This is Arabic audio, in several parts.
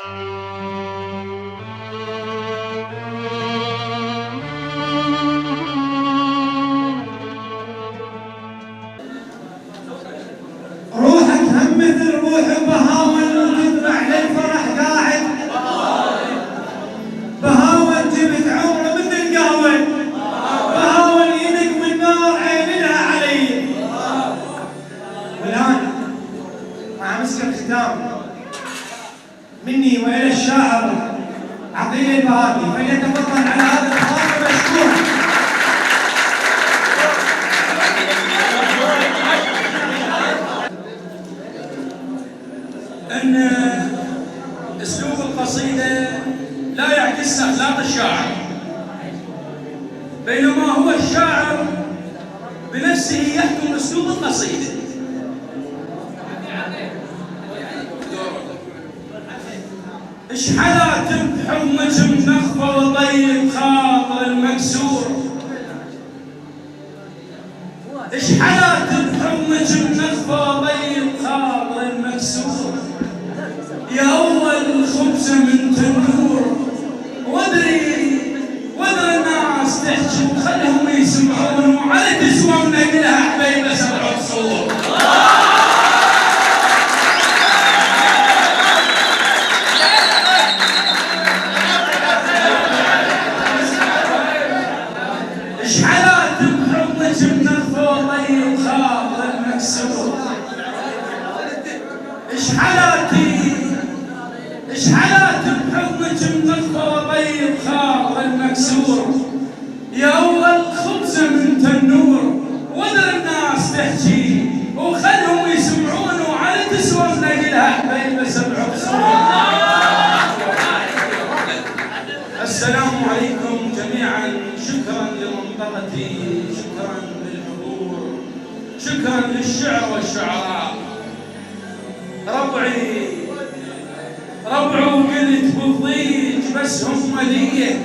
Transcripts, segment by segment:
روحك هم مثل روح بهاون وتذبح للفرح قاعد بهاون جبت عمره مثل قهوه بهاون يدق من نار عينها علي. والان مع مسك الختام مني والى الشاعر عقيل البهادي فليتفضل على هذا الخاطر مشكورا. أن أسلوب القصيدة لا يعكس أخلاق الشاعر، بينما هو الشاعر بنفسه يحكم أسلوب القصيدة. إش حلا تبحر نجم نخفى وطيب خاطر المكسور، إش حلا تبحر نجم نخفى وطيب خاطر المكسور. يا أول خبزة من تنور وادري الناس تحكي وخلهم يسمعون وعلى تسوى ونقلها حبيبة 7 عصور. إش حلا تبحر نجم نخفى وطيب خاطر المكسور. إش حلا تبحر نجم نخفى وطيب خاطر المكسور. يا أول خبزة من تنور ودر الناس تحكي وخلهم يسمعون وعلى تسوى نقلها حبيبة 7 عصور. السلام عليكم جميعا، شكرا لمنطقتي، شكرا للحضور، شكرا للشعر والشعراء. ربعوا قلت بالضيج بس هم ليه،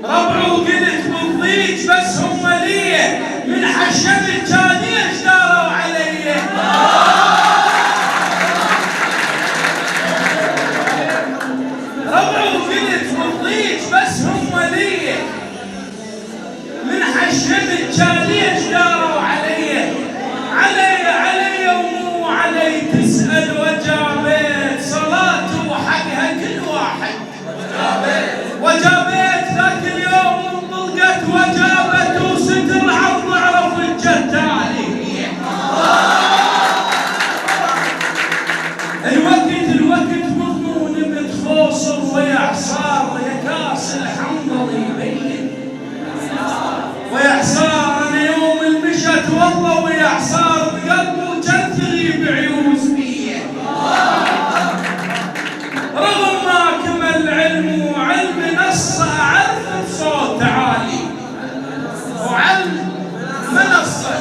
ربعوا قلت بالضيج بس هم ليه، من حشمت كان يشداروا علي. ربعوا قلت بالضيج بس هم ليه، من حشمت كان يشداروا علي. علي ومو علي تسأل وجابت صلاته وحقها كل واحد وجابت ذاك اليوم انطلقت وجابت وستر عرض عرف الجتالي. الوقت مضمون بتخوصر ويعصار يا كاس الحنظل يبين ويعصار. انا يوم المشت والله ويعصار بقلبه جثري بعيوز بيه. رغم ما كمل علم وعلم نصه اعرف بصوت عالي وعلم منصه.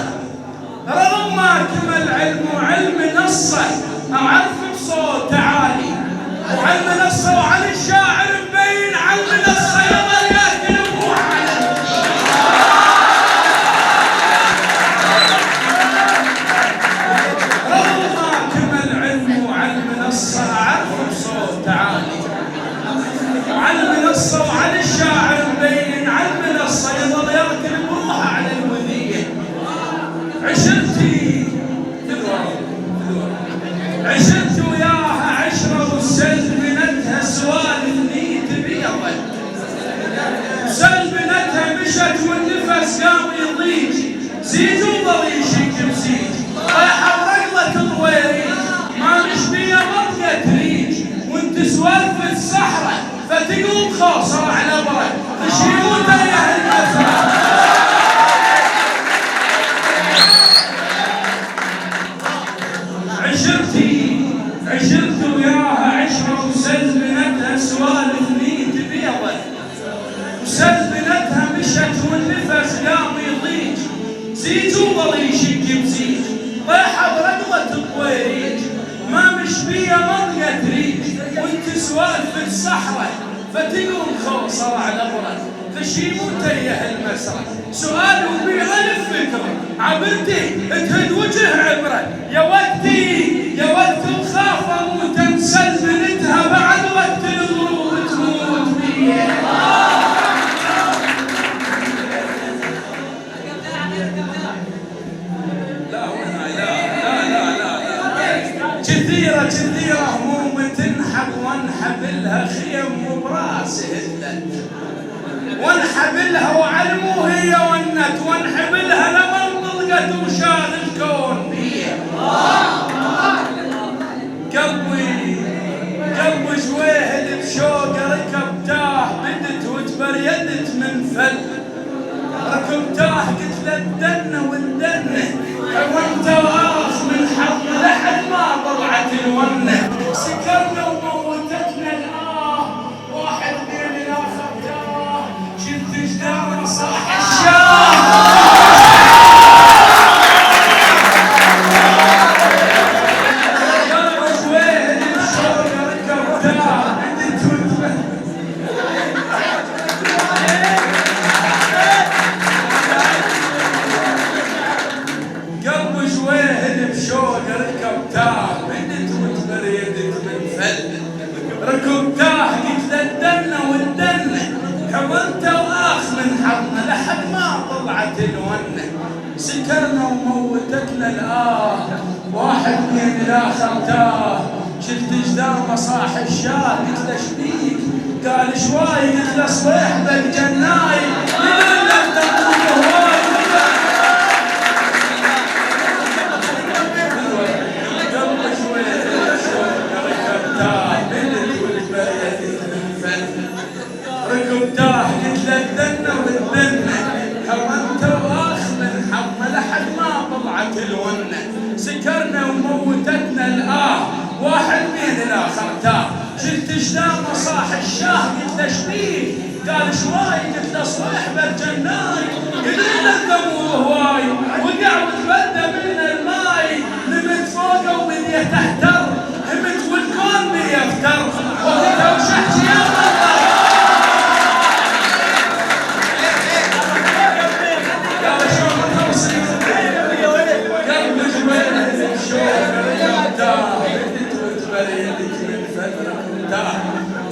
رغم ما كمل علم وعلم نصه اعرف بصوت عالي وعلم نصه وعن الشاعر مبين علم نصه يظل ياكل ابوه على وعلم نصه وعن الشاعر مبين علم نصه يظل يركب بروحه على الوذيه. عشرت وياها عشره وسلبنتها سوالف نيت بيضت. سلبنتها مشت والنفس قام يضيج زيد وظل يشك بزيج. طيحه برقله طويريج ما مشبيه مطقه تريج وانت سوالف الصحراء فتقوم خوصر على برك تشيموته يا اهل المزرعه. عشرت وياها عشره وسلبنتها سوالف نيت بيضت. وسلبنتها مشت والنفس قام يضيج زيج وظل يشك بزيج. طيحه برقله طويريج ما مشبيه مطقه تريج وانت سوالف الصحراء فتقوم خوصر على برك تشيموته يا المسرح. سؤال وبألف فكره عبرتي تهد وجه عبره. يا وقتي وخاف كثيرة هموم تنحب وانحبلها خيم وبراسي هدلت وانحبلها وعلم وهي ونت وانحبلها لمن طلقت وشال الكون بيه قلبي جويهل بشوقه ركبتاه بدت وتبريدت من فل ركبتاه قلت له الدنه والدنه وانت واخ من حظ لحد ما طلعت الونه سكرنا وموتتنا واحد بين اخذتاه شلت جدار صاح الشاه ركبتاه قلت له الدنه والدنه حضنت واخ من حظنا لحد ما طلعت الونه سكرنا وموتتنا واحد من الاخر تاه شلت جدار مصاح الشاه قلت له شبيك قال شوي قلت له صبيح بالجناي يقول له تقول هواي ركبتاه قلت له الدنه والدنه حرمت واخ من حظنا لحد ما طلعت الونه سكرنا وموتتنا واحد من الاخر تاه شلت جدار مصاح الشاه قلت له شبيك قال شوي قلت له صبيح بالجناي يدري له الدم وهواي وقع وتبدى من الماي نمت فوقه وبديت احتر همت والكون بيفتر وقتها وشحت يا مطر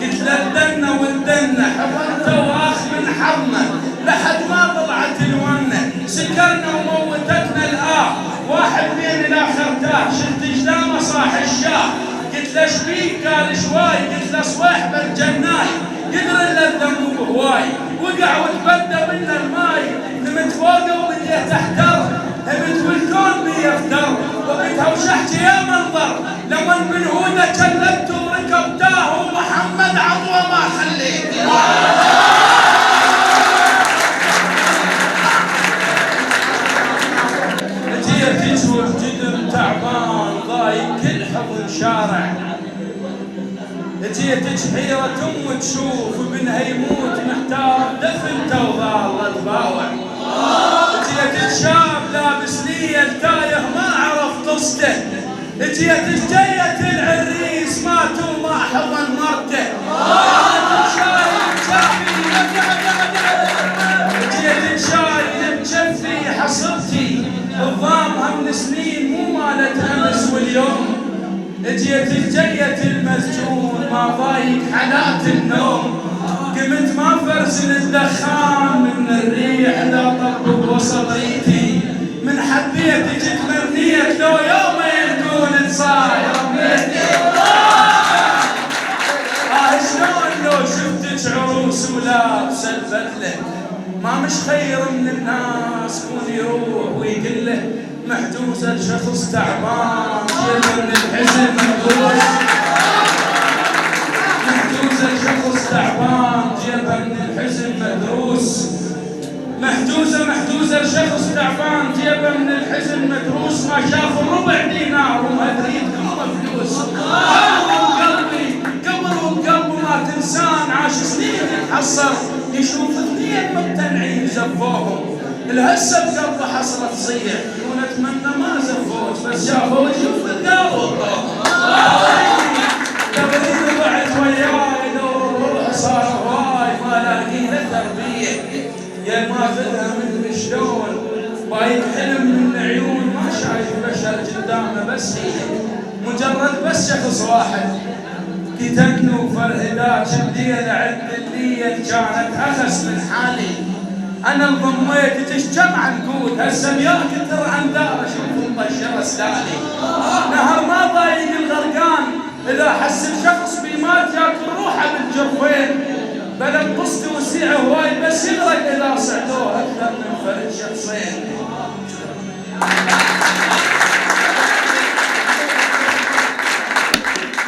قلت له الدنه والدنه حضنت واخ من حظنا لحد ما طلعت الونه سكرنا وموتتنا واحد بين الاخر تاه شلت جدار مصاح الشاه قلت له شبيك قال شوي قلت له صبيح بالجناي يدري له الذنب بهواي وقع وتبدى من الماي نمت فوقه وبديت احتر همت والكون بيفتر وقتها وشحت يا منظر لمن من هوده كلبت وركبتاه ومحمد عضوه ما خليت جيت تشوف جدر تعبان ضايق كل حضن شارع جيت حيرة تشوف ابنها يموت محتار دفنته وظل تباوع جيت شاب لابس لي التايه ما عرف قصته جيت جيت العريس مات وما حضن مرته جيت شايل بجفي حصرتي الضامها من سنين مو مالت امس واليوم جيت المسجون ما ضايق حالات النوم قمت ما فرزن الدخان من الريح لا طبق وصدريتي من حبيت جيت مرنيت لو يومين كون تصاير بيتي شلون لو شفتك عروس ولابسه البدله ما مش خير من الناس كون يروح ويقول له محجوزه لشخص تعبان جيبه من الحزن مدروس محجوزه لشخص تعبان جيبه من الحزن مدروس محجوزه لشخص تعبان جيبه من الحزن مدروس ما شاف ربع دينار وما ادري كم فلوس قبر وقلبه ما تنسان عاش سنين يتحصر يشوف اثنين مقتنعين زفوهم الهسه بقلبه حصرة تصيح ونتمنى ما زفوت بس شافوا وجهه في الدار وطوهم قبل ضعت وياي دور الروح صار هواي ما لاقي له تربيه يا ما فدها من شلون بايك حلم من عيون ما شايف بشر قدامه بس هي مجرد بس شخص واحد كتبني وفرهدات الليل عد الليل كانت اخس من حالي انا انضميت تشجم عنقود هسه وياك ترى عن دار اشوف مطشر اسلالي نهر ما ضايق الغرقان يوزعه وايد بس يغرق اذا صعدوه اكثر